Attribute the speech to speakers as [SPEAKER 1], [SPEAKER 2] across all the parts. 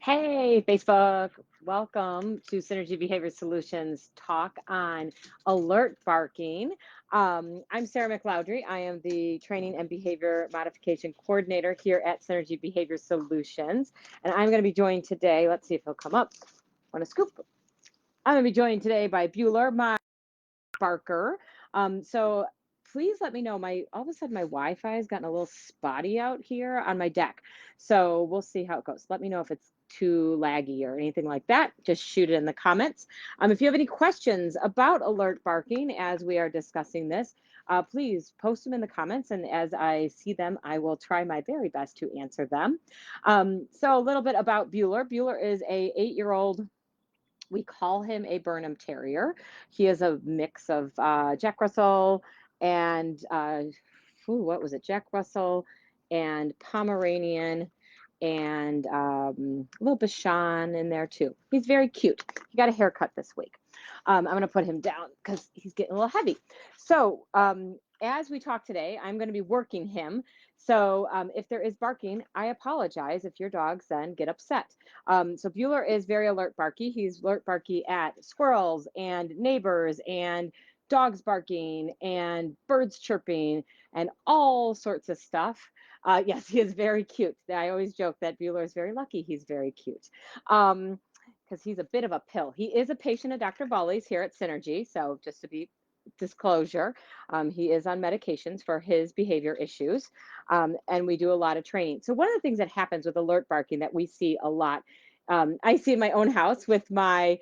[SPEAKER 1] Hey, Facebook. Welcome to Synergy Behavior Solutions talk on alert barking. I'm Sarah McLeodry. I am the Training and Behavior Modification Coordinator here at Synergy Behavior Solutions. And I'm going to be joined today. Let's see if he'll come up. Want to scoop? I'm going to be joined today by Bueller, my barker. So please let me know. My all of a sudden my Wi-Fi has gotten a little spotty out here on my deck. So we'll see how it goes. Let me know if it's too laggy or anything like that. Just shoot it in the comments. If you have any questions about alert barking as we are discussing this, please post them in the comments, and as I see them, I will try my very best to answer them. So a little bit about Bueller. Bueller is a 8-year-old. We call him a Burnham Terrier. He is a mix of Jack Russell and what was it? Jack Russell and Pomeranian and a little Bichon in there too. He's very cute. He got a haircut this week. I'm going to put him down because he's getting a little heavy. So as we talk today, I'm going to be working him. So if there is barking, I apologize if your dogs then get upset. So Bueller is very alert barky. He's alert barky at squirrels and neighbors and dogs barking and birds chirping and all sorts of stuff. Yes, he is very cute. I always joke that Bueller is very lucky he's very cute because he's a bit of a pill. He is a patient of Dr. Bali's here at Synergy. So just to be disclosure, he is on medications for his behavior issues, and we do a lot of training. So one of the things that happens with alert barking that we see a lot, I see in my own house with my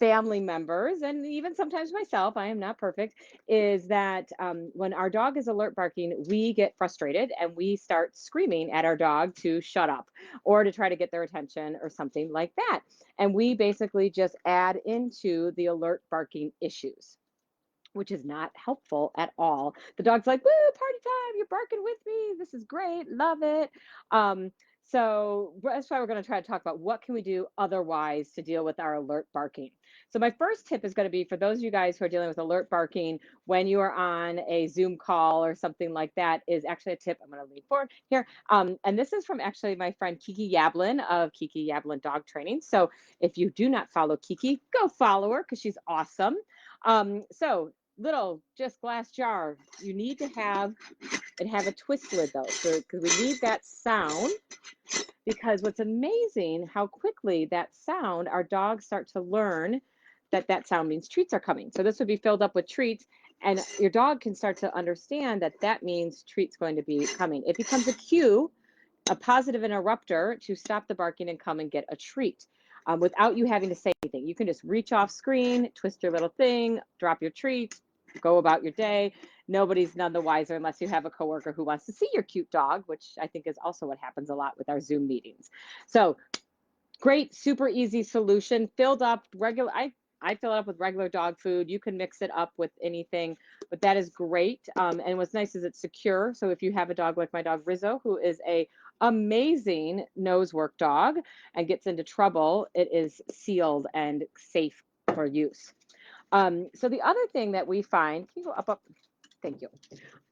[SPEAKER 1] family members and even sometimes myself, I am not perfect, is that when our dog is alert barking, we get frustrated and we start screaming at our dog to shut up or to try to get their attention or something like that. And we basically just add into the alert barking issues, which is not helpful at all. The dog's like, woo, party time, you're barking with me. This is great, love it. So that's why we're going to try to talk about what can we do otherwise to deal with our alert barking. So my first tip is going to be for those of you guys who are dealing with alert barking when you are on a Zoom call or something like that, is actually a tip. I'm going to lean forward here. And this is from actually my friend Kiki Yablin of Kiki Yablin Dog Training. So if you do not follow Kiki, go follow her because she's awesome. So little just glass jar, you need to have a twist lid though, so because we need that sound, because what's amazing how quickly that sound, our dogs start to learn that that sound means treats are coming. So this would be filled up with treats, and your dog can start to understand that that means treats going to be coming. It becomes a cue, a positive interrupter to stop the barking and come and get a treat. Without you having to say anything. You can just reach off screen, twist your little thing, drop your treat, go about your day. Nobody's none the wiser unless you have a coworker who wants to see your cute dog, which I think is also what happens a lot with our Zoom meetings. So great, super easy solution. Filled up regular. I fill it up with regular dog food. You can mix it up with anything, but that is great. And what's nice is it's secure. So if you have a dog like my dog Rizzo, who is a amazing nose work dog and gets into trouble, it is sealed and safe for use. So the other thing that we find, can you go up? Thank you.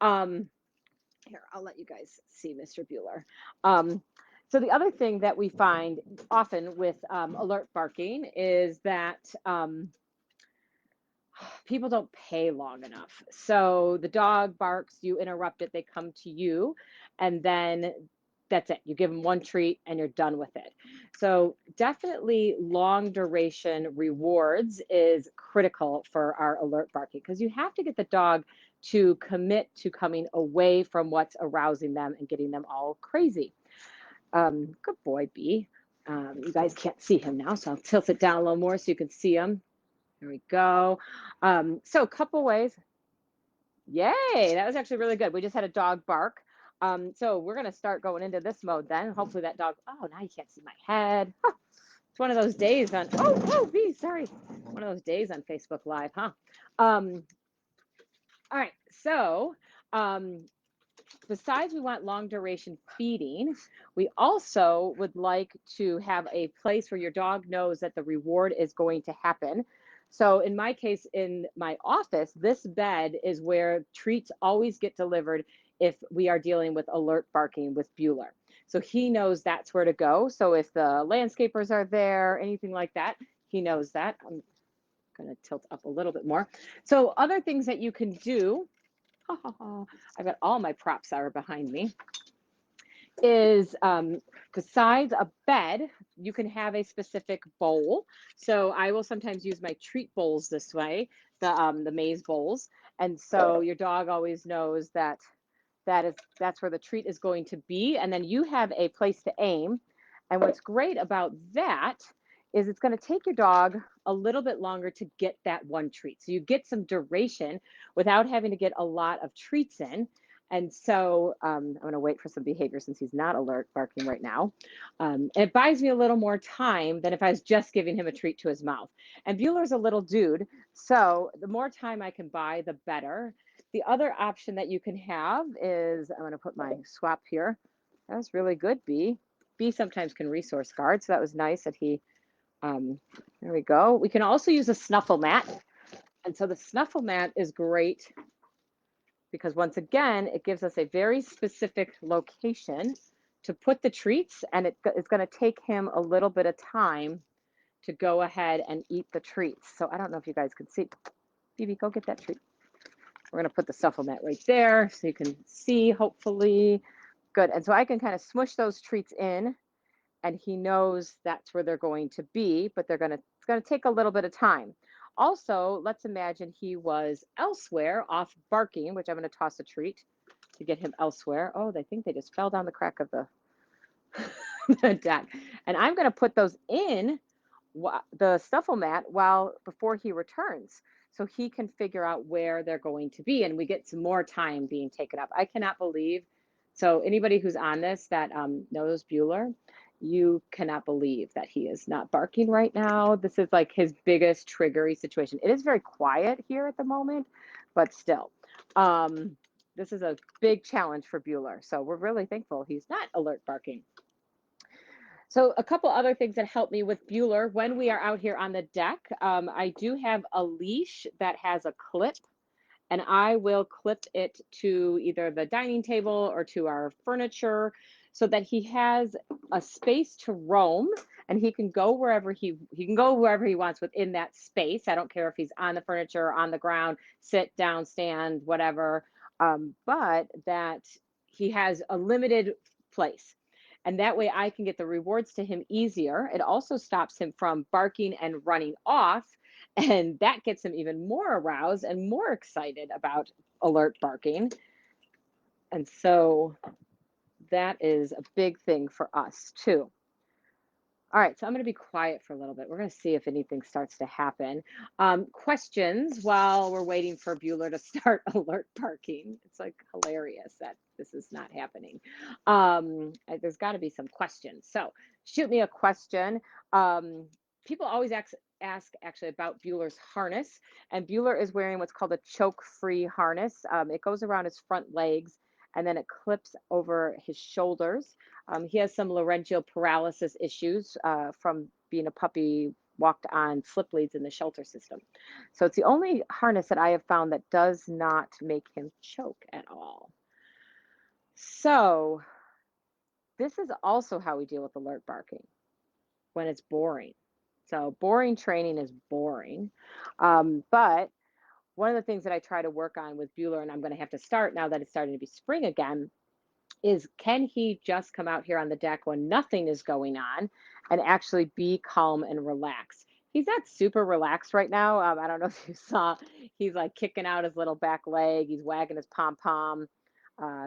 [SPEAKER 1] Here, I'll let you guys see Mr. Bueller. So the other thing that we find often with alert barking is that people don't pay long enough. So the dog barks, you interrupt it, they come to you, and then that's it. You give them one treat and you're done with it. So definitely long duration rewards is critical for our alert barking, because you have to get the dog to commit to coming away from what's arousing them and getting them all crazy. Good boy, B. You guys can't see him now, so I'll tilt it down a little more so you can see him. There we go. So a couple ways. Yay, that was actually really good. We just had a dog bark. So we're going to start going into this mode then. Hopefully that dog, oh, now you can't see my head. Huh. It's one of those days on, oh, B, sorry. One of those days on Facebook Live, huh? All right, so besides we want long duration feeding, we also would like to have a place where your dog knows that the reward is going to happen. So in my case, in my office, this bed is where treats always get delivered if we are dealing with alert barking with Bueller. So he knows that's where to go. So if the landscapers are there, anything like that, he knows that. I'm going to tilt up a little bit more. So other things that you can do, I've got all my props that are behind me, is besides a bed, you can have a specific bowl. So I will sometimes use my treat bowls this way, the maze bowls. And so your dog always knows that that's where the treat is going to be. And then you have a place to aim. And what's great about that is it's going to take your dog a little bit longer to get that one treat. So you get some duration without having to get a lot of treats in. And so I'm going to wait for some behavior since he's not alert barking right now. It buys me a little more time than if I was just giving him a treat to his mouth. And Bueller's a little dude, so the more time I can buy, the better. The other option that you can have is, I'm going to put my swap here. That was really good, B. B sometimes can resource guard, so that was nice that he, there we go. We can also use a snuffle mat. And so the snuffle mat is great because once again, it gives us a very specific location to put the treats, and it's going to take him a little bit of time to go ahead and eat the treats. So I don't know if you guys can see. Phoebe, go get that treat. We're going to put the snuffle mat right there so you can see, hopefully. Good. And so I can kind of smush those treats in, and he knows that's where they're going to be, but it's going to take a little bit of time. Also, let's imagine he was elsewhere off barking, which I'm going to toss a treat to get him elsewhere. Oh, they think they just fell down the crack of the deck. And I'm going to put those in the snuffle mat before he returns, so he can figure out where they're going to be, and we get some more time being taken up. I cannot believe, so anybody who's on this that knows Bueller, you cannot believe that he is not barking right now. This is like his biggest triggery situation. It is very quiet here at the moment, but still, this is a big challenge for Bueller. So we're really thankful he's not alert barking. So a couple other things that help me with Bueller when we are out here on the deck, I do have a leash that has a clip, and I will clip it to either the dining table or to our furniture so that he has a space to roam, and he can go wherever he can go wherever he wants within that space. I don't care if he's on the furniture, on the ground, sit down, stand, whatever, but that he has a limited place. And that way I can get the rewards to him easier. It also stops him from barking and running off. And that gets him even more aroused and more excited about alert barking. And so that is a big thing for us too. All right, so I'm going to be quiet for a little bit. We're going to see if anything starts to happen. Questions while we're waiting for Bueller to start alert barking. It's like hilarious that this is not happening. There's got to be some questions. So shoot me a question. People always ask actually about Bueller's harness, and Bueller is wearing what's called a choke-free harness. It goes around his front legs, and then it clips over his shoulders. He has some laryngeal paralysis issues from being a puppy walked on slip leads in the shelter system. So it's the only harness that I have found that does not make him choke at all. So this is also how we deal with alert barking when it's boring. So boring training is boring. But one of the things that I try to work on with Bueller, and I'm going to have to start now that it's starting to be spring again, is can he just come out here on the deck when nothing is going on and actually be calm and relaxed? He's not super relaxed right now. I don't know if you saw, he's like kicking out his little back leg. He's wagging his pom-pom.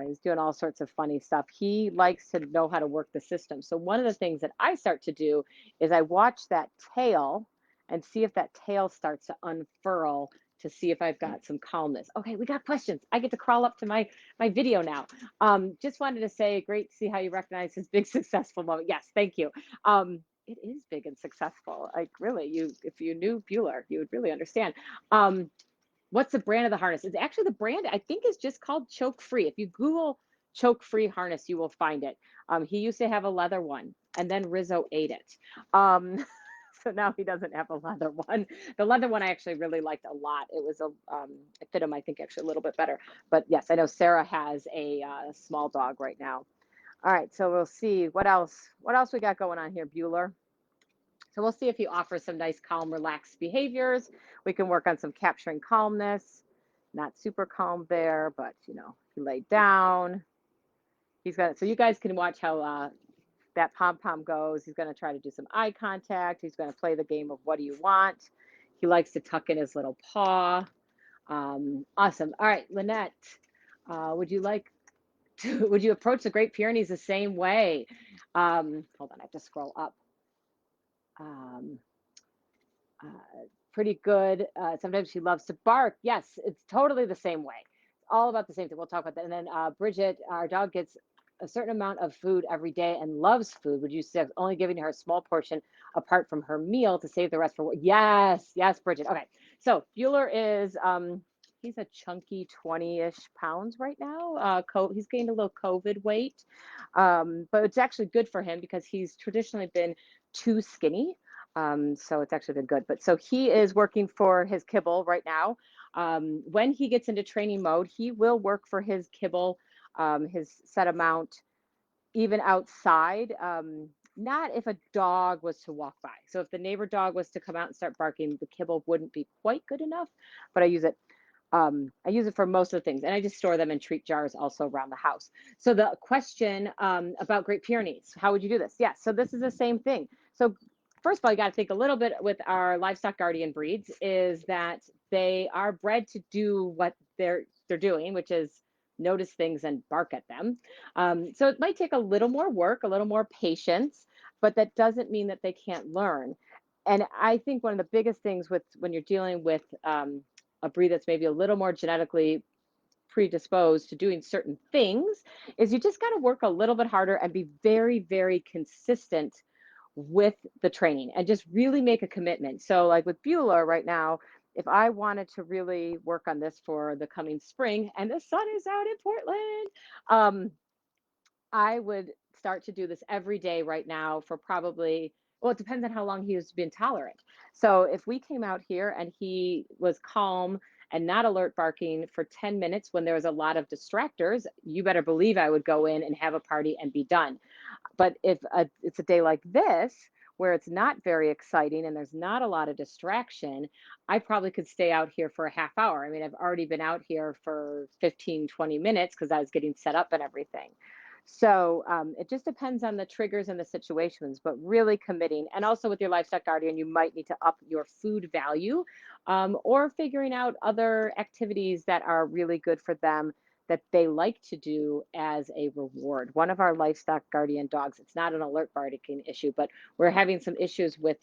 [SPEAKER 1] He's doing all sorts of funny stuff. He likes to know how to work the system. So one of the things that I start to do is I watch that tail and see if that tail starts to unfurl to see if I've got some calmness. Okay, we got questions. I get to crawl up to my video now. Just wanted to say, great to see how you recognize his big successful moment. Yes, thank you. It is big and successful. Like really, if you knew Bueller, you would really understand. What's the brand of the harness? It's actually the brand I think is just called Choke Free. If you Google Choke Free harness, you will find it. He used to have a leather one, and then Rizzo ate it. So now he doesn't have a leather one. The leather one I actually really liked a lot. It was it fit him, I think, actually a little bit better. But yes, I know Sarah has a small dog right now. All right, so we'll see what else. What else we got going on here, Bueller? So we'll see if he offers some nice, calm, relaxed behaviors. We can work on some capturing calmness. Not super calm there, but he laid down. He's got so you guys can watch how that pom pom goes. He's going to try to do some eye contact. He's going to play the game of what do you want. He likes to tuck in his little paw. Awesome. All right, Lynette, would you like to, would you approach the Great Pyrenees the same way? Hold on, I have to scroll up. Um, Pretty good. Sometimes she loves to bark. Yes, it's totally the same way. All about the same thing. We'll talk about that. And then Bridget, our dog gets a certain amount of food every day and loves food. Would you say only giving her a small portion apart from her meal to save the rest for? Yes, yes, Bridget. Okay, so Bueller is he's a chunky 20-ish pounds right now. He's gained a little COVID weight, but it's actually good for him because he's traditionally been too skinny. So it's actually been good. But so he is working for his kibble right now. When he gets into training mode, he will work for his kibble, his set amount, even outside. Not if a dog was to walk by. So if the neighbor dog was to come out and start barking, the kibble wouldn't be quite good enough. But I use it for most of the things, and I just store them in treat jars also around the house. So the question about Great Pyrenees, how would you do this? Yes, so this is the same thing. So first of all, you got to think a little bit with our livestock guardian breeds is that they are bred to do what they're doing, which is notice things and bark at them. So it might take a little more work, a little more patience, but that doesn't mean that they can't learn. And I think one of the biggest things with when you're dealing with a breed that's maybe a little more genetically predisposed to doing certain things is you just got to work a little bit harder and be very, very consistent with the training and just really make a commitment. So like with Bueller right now, if I wanted to really work on this for the coming spring and the sun is out in Portland, I would start to do this every day right now for probably, well, it depends on how long he has been tolerant. So if we came out here and he was calm and not alert barking for 10 minutes when there was a lot of distractors, you better believe I would go in and have a party and be done. But if it's a day like this, where it's not very exciting and there's not a lot of distraction, I probably could stay out here for a half hour. I mean, I've already been out here for 15, 20 minutes because I was getting set up and everything. So it just depends on the triggers and the situations, but really committing. And also with your livestock guardian, you might need to up your food value or figuring out other activities that are really good for them that they like to do as a reward. One of our livestock guardian dogs, it's not an alert barking issue, but we're having some issues with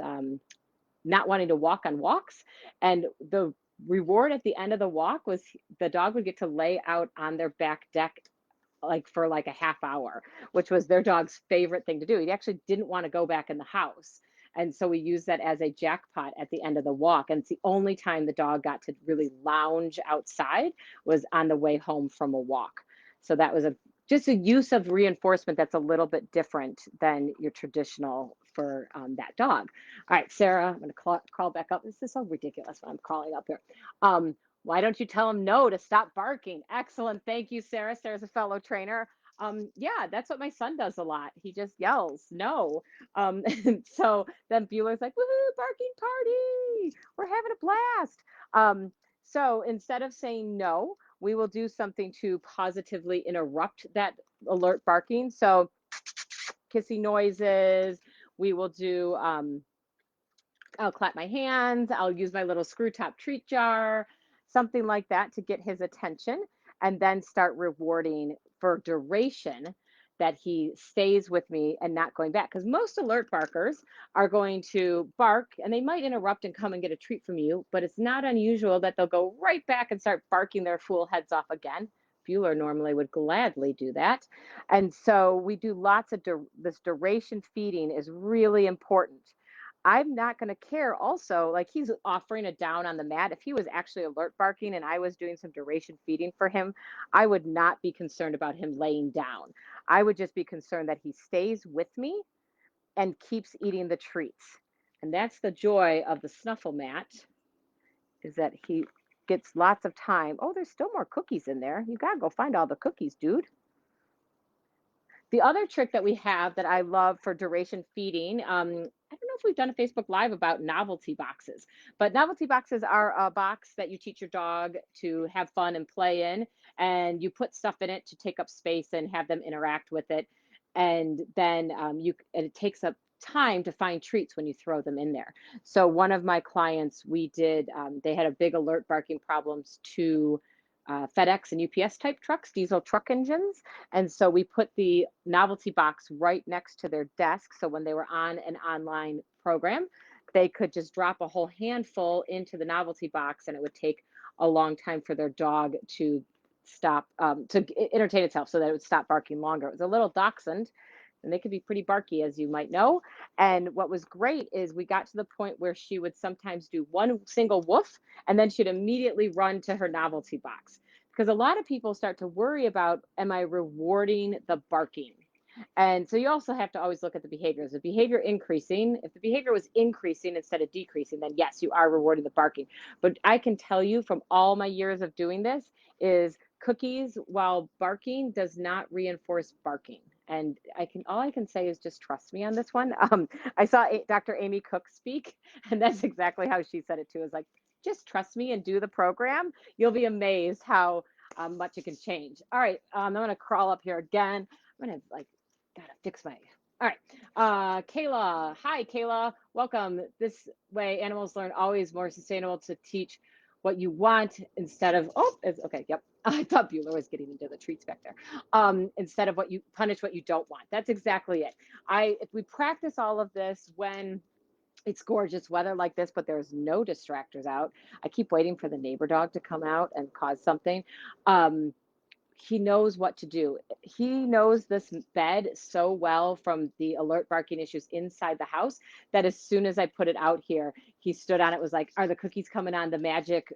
[SPEAKER 1] not wanting to walk on walks. And the reward at the end of the walk was the dog would get to lay out on their back deck like for like a half hour, which was their dog's favorite thing to do. He actually didn't want to go back in the house. And so we used that as a jackpot at the end of the walk. And it's the only time the dog got to really lounge outside was on the way home from a walk. So that was just a use of reinforcement that's a little bit different than your traditional for that dog. All right, Sarah, I'm going to crawl back up. This is so ridiculous when I'm crawling up here. Why don't you tell him no to stop barking? Excellent. Thank you, Sarah. Sarah's a fellow trainer. Yeah, that's what my son does a lot. He just yells no. And so then Bueller's like, woohoo, barking party. We're having a blast. So instead of saying no, we will do something to positively interrupt that alert barking. So kissy noises. We will do, I'll clap my hands. I'll use my little screw top treat jar, something like that to get his attention and then start rewarding for duration that he stays with me and not going back. Because most alert barkers are going to bark and they might interrupt and come and get a treat from you, but it's not unusual that they'll go right back and start barking their fool heads off again. Bueller normally would gladly do that. And so we do lots of this duration feeding is really important. I'm not going to care also, like he's offering a down on the mat. If he was actually alert barking and I was doing some duration feeding for him, I would not be concerned about him laying down. I would just be concerned that he stays with me and keeps eating the treats. And that's the joy of the snuffle mat is that he gets lots of time. Oh, there's still more cookies in there. You got to go find all the cookies, dude. The other trick that we have that I love for duration feeding, I don't know if we've done a Facebook Live about novelty boxes, but novelty boxes are a box that you teach your dog to have fun and play in, and you put stuff in it to take up space and have them interact with it. And then and it takes up time to find treats when you throw them in there. So one of my clients, we did, they had a big alert barking problems to FedEx and UPS type trucks, diesel truck engines. And so we put the novelty box right next to their desk. So when they were on an online program, they could just drop a whole handful into the novelty box, and it would take a long time for their dog to stop, to entertain itself, so that it would stop barking longer. It was a little dachshund, and they could be pretty barky, as you might know. And what was great is we got to the point where she would sometimes do one single woof, and then she'd immediately run to her novelty box. Because a lot of people start to worry about, am I rewarding the barking? And so you also have to always look at the behavior. Is the behavior increasing? If the behavior was increasing instead of decreasing, then yes, you are rewarding the barking. But I can tell you from all my years of doing this is cookies while barking does not reinforce barking. And all I can say is just trust me on this one. I saw Dr. Amy Cook speak, and that's exactly how she said it too. Is like, just trust me and do the program. You'll be amazed how much it can change. All right, I'm gonna crawl up here again. I'm gonna like, gotta fix my. All right, Kayla. Hi, Kayla. Welcome. This way, animals learn always more sustainable to teach what you want instead of, oh, it's okay. Yep. I thought Bueller was getting into the treats back there. Instead of what you punish what you don't want. That's exactly it. If we practice all of this when it's gorgeous weather like this, but there's no distractors out. I keep waiting for the neighbor dog to come out and cause something. He knows what to do. He knows this bed so well from the alert barking issues inside the house that as soon as I put it out here, he stood on it, was like, are the cookies coming on the magic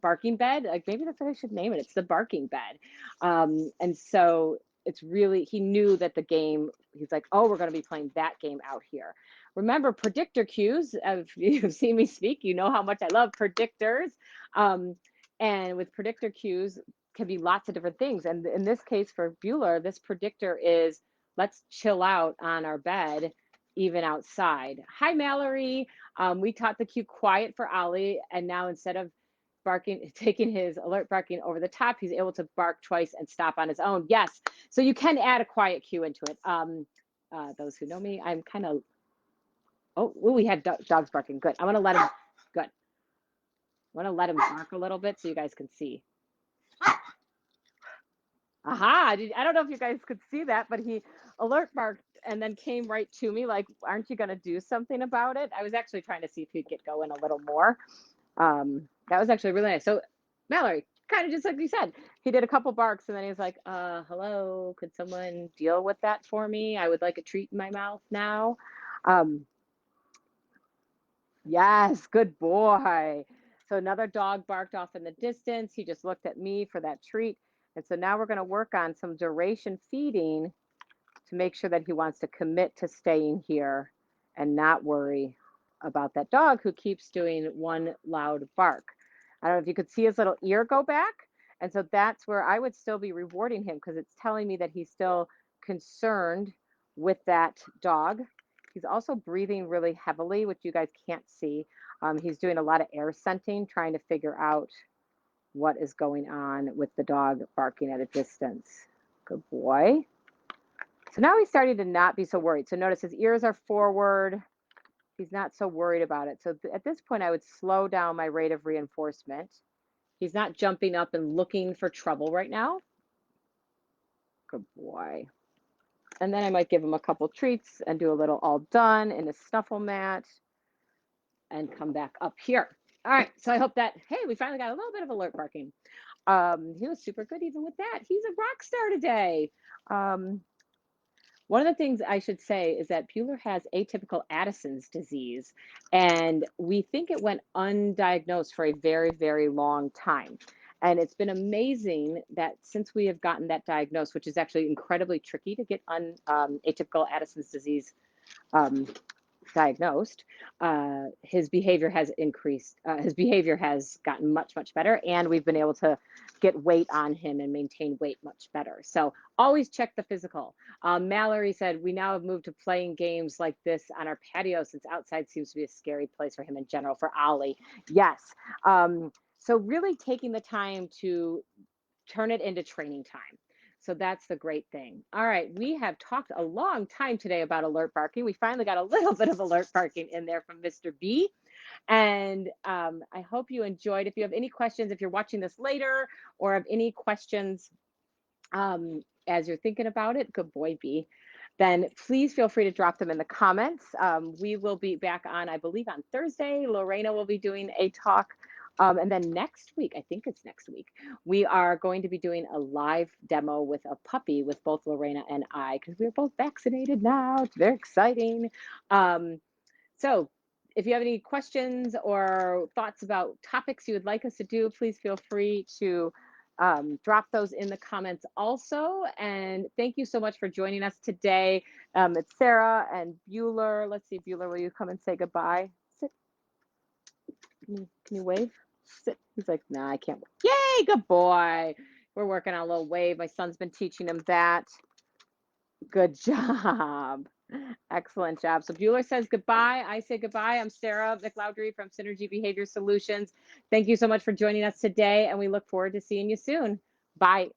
[SPEAKER 1] barking bed? Like, maybe that's what I should name it. It's the barking bed. And so it's really, he knew that the game, he's like, oh, we're going to be playing that game out here. Remember predictor cues. If you've seen me speak, you know how much I love predictors. And with predictor cues, can be lots of different things. And in this case for Bueller, this predictor is, let's chill out on our bed, even outside. Hi, Mallory. We taught the cue quiet for Ollie, and now instead of barking, taking his alert barking over the top, he's able to bark twice and stop on his own. Yes, so you can add a quiet cue into it. Those who know me, I'm kind of, oh, we had dogs barking. Good. I want to let him, good. I want to let him bark a little bit so you guys can see. Aha, I don't know if you guys could see that, but he alert barked and then came right to me like, aren't you going to do something about it? I was actually trying to see if he'd get going a little more. That was actually really nice. So Mallory, kind of just like you said, he did a couple barks and then he was like, hello, could someone deal with that for me? I would like a treat in my mouth now. Yes, good boy. So another dog barked off in the distance. He just looked at me for that treat. And so now we're going to work on some duration feeding to make sure that he wants to commit to staying here and not worry about that dog who keeps doing one loud bark. I don't know if you could see his little ear go back. And so that's where I would still be rewarding him, because it's telling me that he's still concerned with that dog. He's also breathing really heavily, which you guys can't see. He's doing a lot of air scenting, trying to figure out what is going on with the dog barking at a distance. Good boy. So now he's starting to not be so worried. So notice his ears are forward. He's not so worried about it. So at this point, I would slow down my rate of reinforcement. He's not jumping up and looking for trouble right now. Good boy. And then I might give him a couple treats and do a little all done in a snuffle mat and come back up here. All right, so I hope that, hey, we finally got a little bit of alert barking. He was super good even with that. He's a rock star today. One of the things I should say is that Bueller has atypical Addison's disease, and we think it went undiagnosed for a very, very long time. And it's been amazing that since we have gotten that diagnosed, which is actually incredibly tricky to get atypical Addison's disease diagnosed, his behavior has increased. His behavior has gotten much, much better, and we've been able to get weight on him and maintain weight much better. So always check the physical. Mallory said, we now have moved to playing games like this on our patio since outside seems to be a scary place for him in general, for Ollie. Yes. So really taking the time to turn it into training time. So that's the great thing. All right, we have talked a long time today about alert barking. We finally got a little bit of alert barking in there from Mr. B. And I hope you enjoyed. If you have any questions, if you're watching this later or have any questions as you're thinking about it, good boy, B, then please feel free to drop them in the comments. We will be back on, I believe, on Thursday. Lorena will be doing a talk. And then next week, I think it's next week, we are going to be doing a live demo with a puppy with both Lorena and I, because we're both vaccinated now. It's very exciting. So if you have any questions or thoughts about topics you would like us to do, please feel free to drop those in the comments also. And thank you so much for joining us today. It's Sarah and Bueller. Let's see, Bueller, will you come and say goodbye? Sit. Can you wave? Sit. He's like, nah, I can't. Yay, good boy. We're working on a little wave. My son's been teaching him that. Good job. Excellent job. So Bueller says goodbye. I say goodbye. I'm Sarah McLeodry from Synergy Behavior Solutions. Thank you so much for joining us today, and we look forward to seeing you soon. Bye.